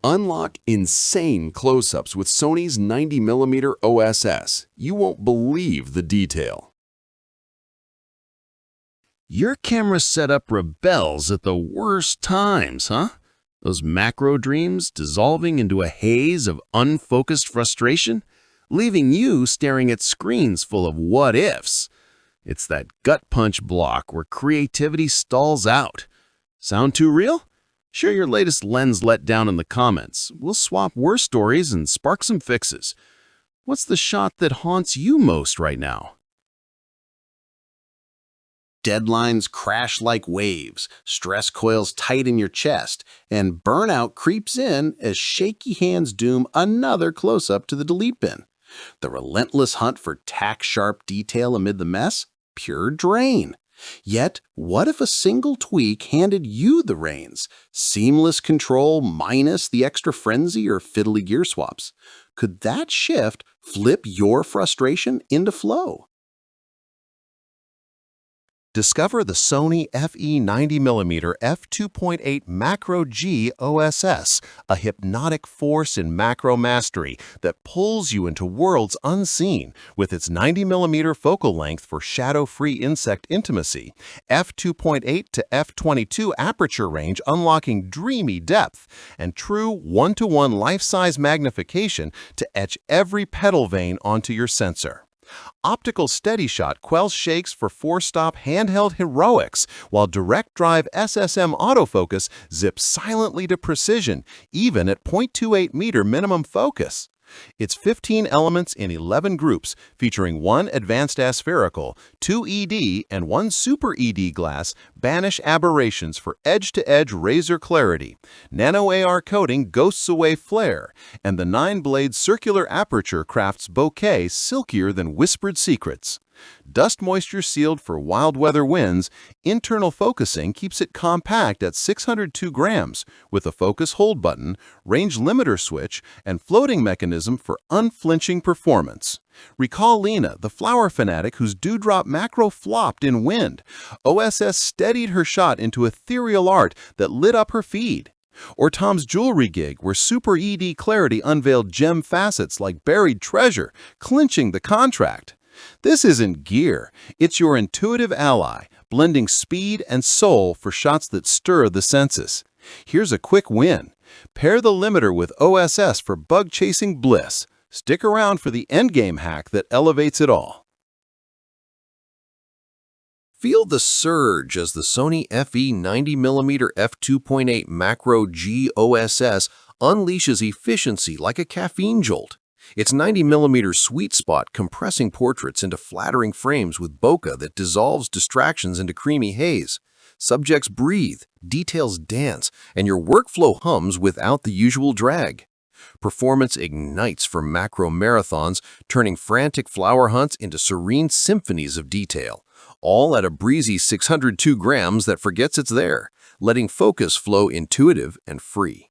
Unlock insane close-ups with Sony's 90mm OSS. You won't believe the detail. Your camera setup rebels at the worst times, huh? Those macro dreams dissolving into a haze of unfocused frustration, leaving you staring at screens full of what-ifs. It's that gut punch block where creativity stalls out. Sound too real? Share your latest lens letdown in the comments. We'll swap worse stories and spark some fixes. What's the shot that haunts you most right now? Deadlines crash like waves, stress coils tight in your chest, and burnout creeps in as shaky hands doom another close-up to the delete bin. The relentless hunt for tack-sharp detail amid the mess? Pure drain. Yet, what if a single tweak handed you the reins? Seamless control minus the extra frenzy or fiddly gear swaps. Could that shift flip your frustration into flow? Discover the Sony FE 90mm f2.8 Macro G OSS, a hypnotic force in macro mastery that pulls you into worlds unseen with its 90mm focal length for shadow-free insect intimacy, f2.8 to f22 aperture range unlocking dreamy depth, and true one-to-one life-size magnification to etch every petal vein onto your sensor. Optical SteadyShot quells shakes for 4-stop handheld heroics, while Direct Drive SSM autofocus zips silently to precision, even at 0.28-meter minimum focus. It's 15 elements in 11 groups, featuring 1 Advanced Aspherical, 2 ED, and 1 Super ED glass, banish aberrations for edge-to-edge razor clarity. Nano AR coating ghosts away flare, and the 9-blade circular aperture crafts bokeh silkier than whispered secrets. Dust moisture sealed for wild weather winds, internal focusing keeps it compact at 602 grams with a focus hold button, range limiter switch, and floating mechanism for unflinching performance. Recall Lena, the flower fanatic whose dewdrop macro flopped in wind. OSS steadied her shot into ethereal art that lit up her feed. Or Tom's jewelry gig, where Super ED clarity unveiled gem facets like buried treasure, clinching the contract. This isn't gear, it's your intuitive ally, blending speed and soul for shots that stir the senses. Here's a quick win. Pair the limiter with OSS for bug-chasing bliss. Stick around for the endgame hack that elevates it all. Feel the surge as the Sony FE 90mm f2.8 Macro G OSS unleashes efficiency like a caffeine jolt. Its 90mm sweet spot compressing portraits into flattering frames with bokeh that dissolves distractions into creamy haze. Subjects breathe, details dance, and your workflow hums without the usual drag. Performance ignites for macro marathons, turning frantic flower hunts into serene symphonies of detail, all at a breezy 602 grams that forgets it's there, letting focus flow intuitive and free.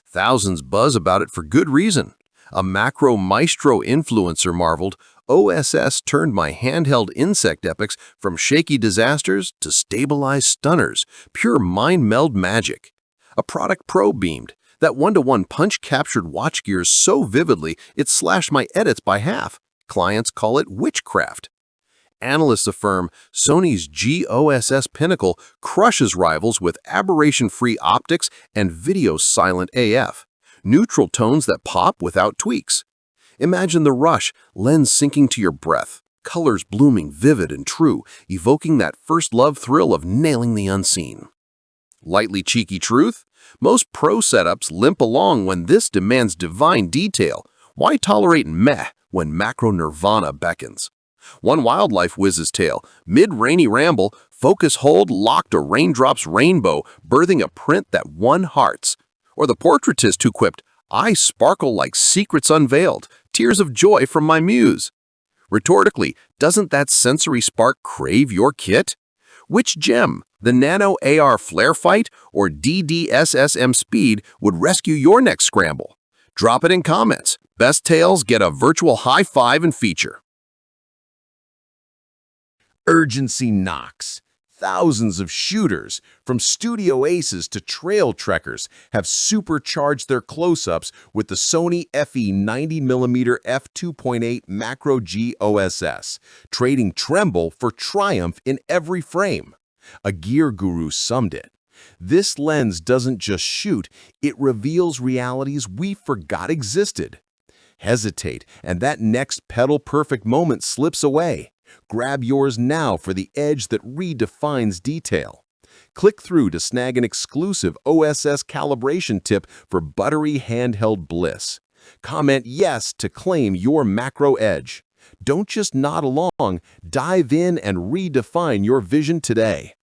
Thousands buzz about it for good reason. A macro maestro influencer marveled, OSS turned my handheld insect epics from shaky disasters to stabilized stunners, pure mind meld magic. A product pro beamed, that one-to-one punch captured watch gears so vividly it slashed my edits by half. Clients call it witchcraft. Analysts affirm Sony's GOSS pinnacle crushes rivals with aberration-free optics and video silent AF. Neutral tones that pop without tweaks. Imagine the rush, lens sinking to your breath, colors blooming vivid and true, evoking that first love thrill of nailing the unseen. Lightly cheeky truth? Most pro setups limp along when this demands divine detail. Why tolerate meh when macro nirvana beckons? One wildlife whizz's tale, mid-rainy ramble, focus hold locked a raindrop's rainbow, birthing a print that won hearts. Or the portraitist who quipped, I sparkle like secrets unveiled, tears of joy from my muse. Rhetorically, doesn't that sensory spark crave your kit? Which gem, the Nano AR flare fight or DD-SSM speed, would rescue your next scramble? Drop it in comments. Best tales get a virtual high five and feature. Urgency knocks. Thousands of shooters, from studio aces to trail trekkers, have supercharged their close-ups with the Sony FE 90mm f2.8 Macro G OSS, trading tremble for triumph in every frame. A gear guru summed it: "This lens doesn't just shoot, it reveals realities we forgot existed." Hesitate, and that next petal-perfect moment slips away. Grab yours now for the edge that redefines detail. Click through to snag an exclusive OSS calibration tip for buttery handheld bliss. Comment yes to claim your macro edge. Don't just nod along, dive in and redefine your vision today.